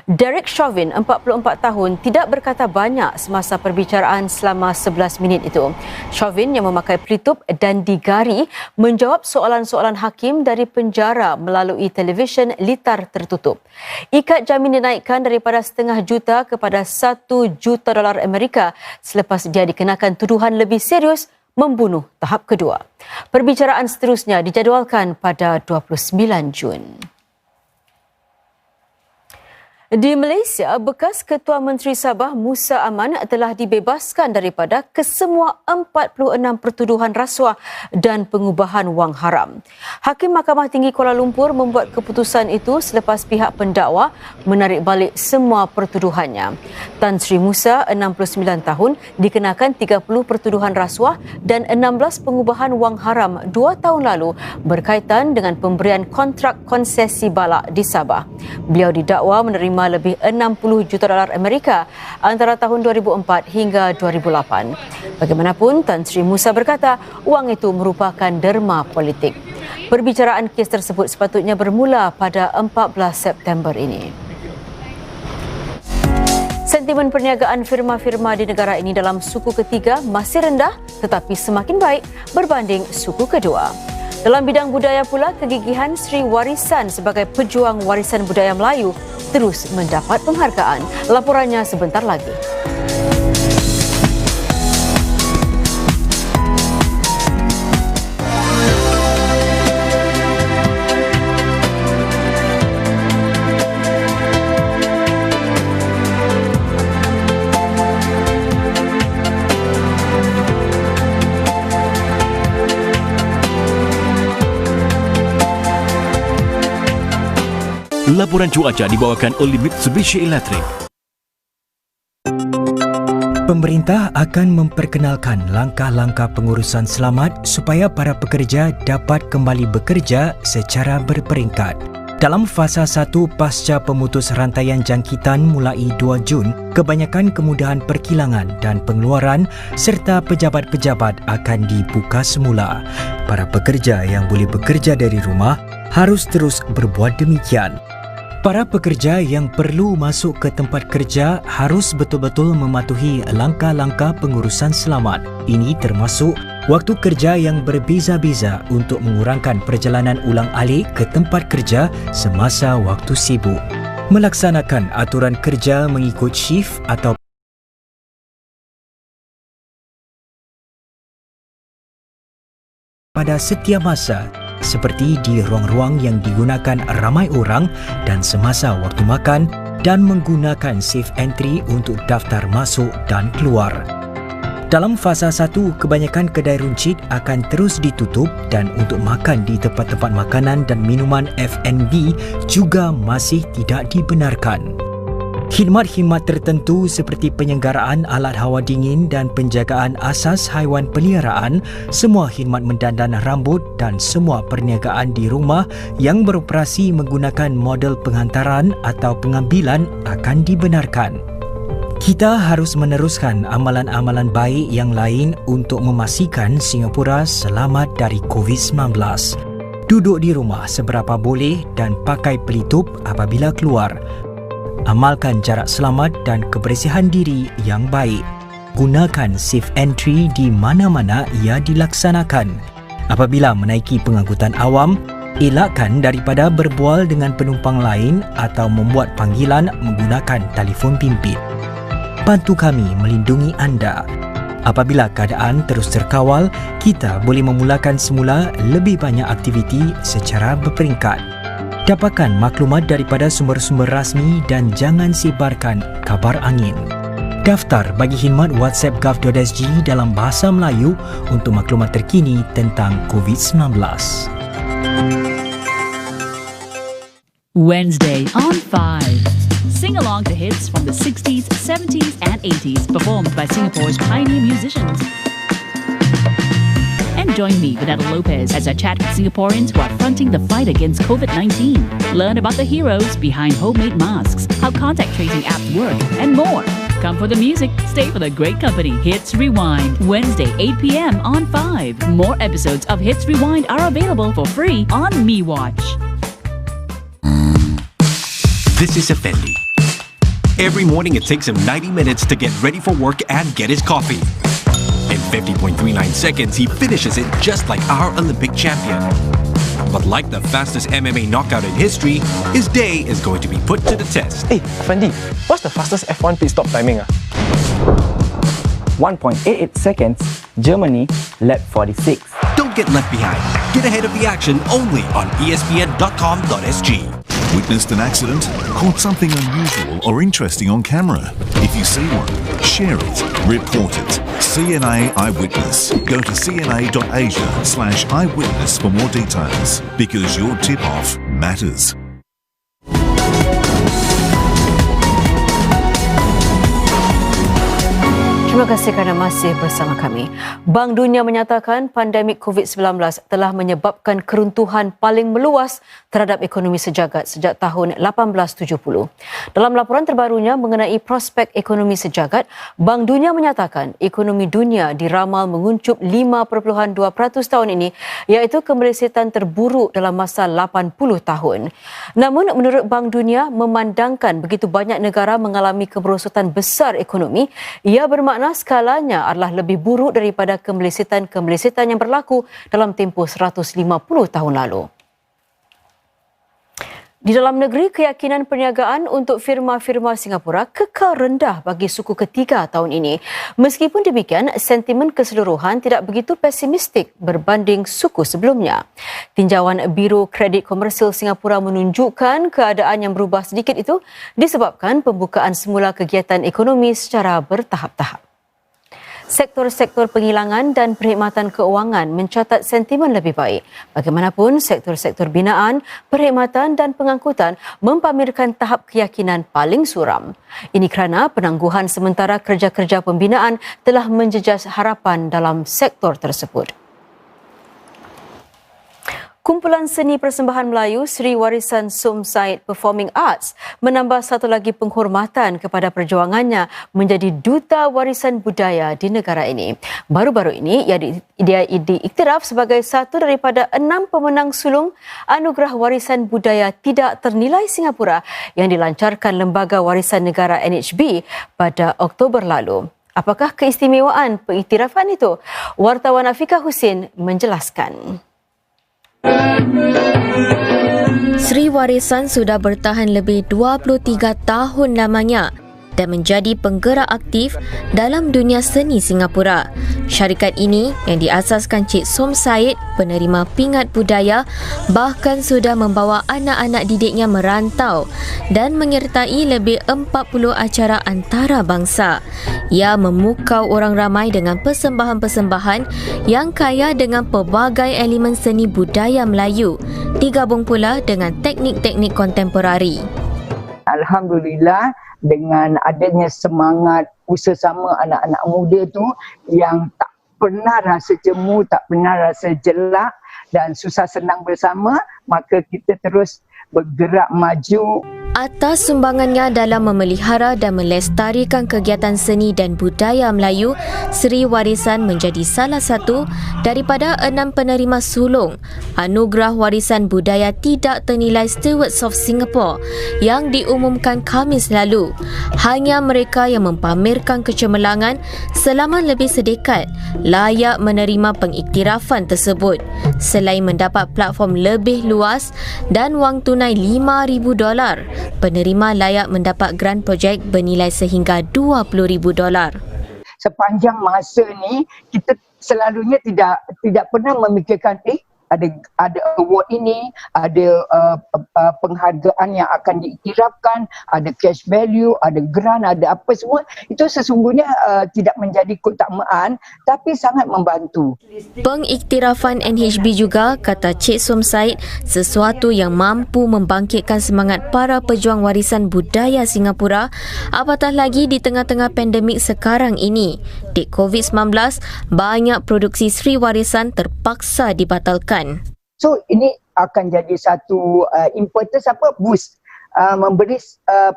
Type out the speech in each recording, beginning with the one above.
Derek Chauvin, 44 tahun, tidak berkata banyak semasa perbicaraan selama 11 minit itu. Chauvin yang memakai pelitup dan digari menjawab soalan-soalan hakim dari penjara melalui televisyen litar tertutup. Ikat jamin dinaikkan daripada $500,000 kepada $1 juta Amerika selepas dia dikenakan tuduhan lebih serius membunuh tahap kedua. Perbicaraan seterusnya dijadualkan pada 29 Jun. Di Malaysia, bekas Ketua Menteri Sabah Musa Aman telah dibebaskan daripada kesemua 46 pertuduhan rasuah dan pengubahan wang haram. Hakim Mahkamah Tinggi Kuala Lumpur membuat keputusan itu selepas pihak pendakwa menarik balik semua pertuduhannya. Tan Sri Musa, 69 tahun, dikenakan 30 pertuduhan rasuah dan 16 pengubahan wang haram 2 tahun lalu berkaitan dengan pemberian kontrak konsesi balak di Sabah. Beliau didakwa menerima lebih $60 juta Amerika antara tahun 2004 hingga 2008. Bagaimanapun, Tan Sri Musa berkata wang itu merupakan derma politik. Perbicaraan kes tersebut sepatutnya bermula pada 14 September ini. Sentimen perniagaan firma-firma di negara ini dalam suku ketiga masih rendah tetapi semakin baik berbanding suku kedua. Dalam bidang budaya pula, kegigihan Sri Warisan sebagai pejuang warisan budaya Melayu terus mendapat penghargaan. Laporannya sebentar lagi. Laporan cuaca dibawakan oleh Mitsubishi Electric. Pemerintah akan memperkenalkan langkah-langkah pengurusan selamat supaya para pekerja dapat kembali bekerja secara berperingkat. Dalam fasa 1 pasca pemutus rantaian jangkitan mulai 2 Jun, kebanyakan kemudahan perkilangan dan pengeluaran serta pejabat-pejabat akan dibuka semula. Para pekerja yang boleh bekerja dari rumah harus terus berbuat demikian. Para pekerja yang perlu masuk ke tempat kerja harus betul-betul mematuhi langkah-langkah pengurusan selamat. Ini termasuk waktu kerja yang berbeza-beza untuk mengurangkan perjalanan ulang-alik ke tempat kerja semasa waktu sibuk. Melaksanakan aturan kerja mengikut shift atau pada setiap masa, seperti di ruang-ruang yang digunakan ramai orang dan semasa waktu makan, dan menggunakan safe entry untuk daftar masuk dan keluar. Dalam fasa 1, kebanyakan kedai runcit akan terus ditutup dan untuk makan di tempat-tempat makanan dan minuman F&B juga masih tidak dibenarkan. Khidmat-khidmat tertentu seperti penyelenggaraan alat hawa dingin dan penjagaan asas haiwan peliharaan, semua khidmat mendandan rambut dan semua perniagaan di rumah yang beroperasi menggunakan model penghantaran atau pengambilan akan dibenarkan. Kita harus meneruskan amalan-amalan baik yang lain untuk memastikan Singapura selamat dari COVID-19. Duduk di rumah seberapa boleh dan pakai pelitup apabila keluar. Amalkan jarak selamat dan kebersihan diri yang baik. Gunakan safe entry di mana-mana ia dilaksanakan. Apabila menaiki pengangkutan awam, elakkan daripada berbual dengan penumpang lain atau membuat panggilan menggunakan telefon bimbit. Bantu kami melindungi anda. Apabila keadaan terus terkawal, kita boleh memulakan semula lebih banyak aktiviti secara berperingkat. Dapatkan maklumat daripada sumber-sumber rasmi dan jangan sebarkan kabar angin. Daftar bagi khidmat WhatsApp gov.sg dalam bahasa Melayu untuk maklumat terkini tentang COVID-19. Wednesday on 5. Sing along to hits from the 60s, 70s and 80s performed by Singapore's pioneer musicians. And join me, Vanessa Lopez, as I chat with Singaporeans who are fronting the fight against COVID-19. Learn about the heroes behind homemade masks, how contact tracing apps work, and more. Come for the music, stay for the great company. Hits Rewind, Wednesday 8 p.m. on 5. More episodes of Hits Rewind are available for free on MeWatch. This is Effendi. Every morning it takes him 90 minutes to get ready for work and get his coffee. In 50.39 seconds, he finishes it just like our Olympic champion. But like the fastest MMA knockout in history, his day is going to be put to the test. Hey, Afandi, what's the fastest F1 pit stop timing? 1.88 seconds, Germany, lap 46. Don't get left behind. Get ahead of the action only on espn.com.sg. Witnessed an accident? Caught something unusual or interesting on camera? If you see one, share it, report it. CNA Eyewitness. Go to cna.asia/eyewitness for more details, because your tip-off matters. Terima kasih kerana masih bersama kami. Bank Dunia menyatakan pandemik COVID-19 telah menyebabkan keruntuhan paling meluas terhadap ekonomi sejagat sejak tahun 1870. Dalam laporan terbarunya mengenai prospek ekonomi sejagat, Bank Dunia menyatakan ekonomi dunia diramal menguncup 5.2% tahun ini, iaitu kemelesetan terburuk dalam masa 80 tahun. Namun menurut Bank Dunia, memandangkan begitu banyak negara mengalami kemerosotan besar ekonomi, ia bermakna skalanya adalah lebih buruk daripada kemelesetan yang berlaku dalam tempoh 150 tahun lalu. Di dalam negeri, keyakinan perniagaan untuk firma-firma Singapura kekal rendah bagi suku ketiga tahun ini. Meskipun demikian, sentimen keseluruhan tidak begitu pesimistik berbanding suku sebelumnya. Tinjauan Biro Kredit Komersial Singapura menunjukkan keadaan yang berubah sedikit itu disebabkan pembukaan semula kegiatan ekonomi secara bertahap-tahap. Sektor-sektor penghilangan dan perkhidmatan keuangan mencatat sentimen lebih baik. Bagaimanapun, sektor-sektor binaan, perkhidmatan dan pengangkutan mempamerkan tahap keyakinan paling suram. Ini kerana penangguhan sementara kerja-kerja pembinaan telah menjejas harapan dalam sektor tersebut. Kumpulan Seni Persembahan Melayu Sri Warisan Som Said Performing Arts menambah satu lagi penghormatan kepada perjuangannya menjadi Duta Warisan Budaya di negara ini. Baru-baru ini dia diiktiraf sebagai satu daripada 6 pemenang sulung Anugerah Warisan Budaya Tidak Ternilai Singapura yang dilancarkan Lembaga Warisan Negara NHB pada Oktober lalu. Apakah keistimewaan pengiktirafan itu? Wartawan Afiqah Husin menjelaskan. Sri Warisan sudah bertahan lebih 23 tahun lamanya dan menjadi penggerak aktif dalam dunia seni Singapura. Syarikat ini yang diasaskan Cik Som Said, penerima pingat budaya, bahkan sudah membawa anak-anak didiknya merantau dan menyertai lebih 40 acara antarabangsa. Ia memukau orang ramai dengan persembahan-persembahan yang kaya dengan pelbagai elemen seni budaya Melayu, digabung pula dengan teknik-teknik kontemporari. Alhamdulillah, dengan adanya semangat bersama anak-anak muda tu yang tak pernah rasa jemu, tak pernah rasa jelak dan susah senang bersama, maka kita terus bergerak maju. Atas sumbangannya dalam memelihara dan melestarikan kegiatan seni dan budaya Melayu, Sri Warisan menjadi salah satu daripada 6 penerima sulung Anugerah Warisan Budaya Tidak Ternilai Stewards of Singapore yang diumumkan Khamis lalu. Hanya mereka yang mempamerkan kecemerlangan selama lebih sedekat layak menerima pengiktirafan tersebut, selain mendapat platform lebih luas dan wang tunai $5,000. Penerima layak mendapat grant projek bernilai sehingga $20,000. Sepanjang masa ni kita selalunya tidak pernah memikirkan ada award ini, ada penghargaan yang akan diiktirafkan, ada cash value, ada grant, ada apa semua. Itu sesungguhnya tidak menjadi keutamaan tapi sangat membantu. Pengiktirafan NHB juga, kata Cik Som Said, sesuatu yang mampu membangkitkan semangat para pejuang warisan budaya Singapura, apatah lagi di tengah-tengah pandemik sekarang ini. Di COVID-19, banyak produksi Sri Warisan terpaksa dibatalkan. So ini akan jadi satu impetus boost, memberi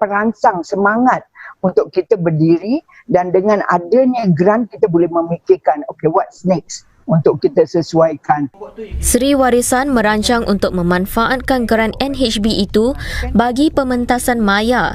perangsang semangat untuk kita berdiri, dan dengan adanya grant kita boleh memikirkan okay, what's next untuk kita sesuaikan. Sri Warisan merancang untuk memanfaatkan grant NHB itu bagi pementasan maya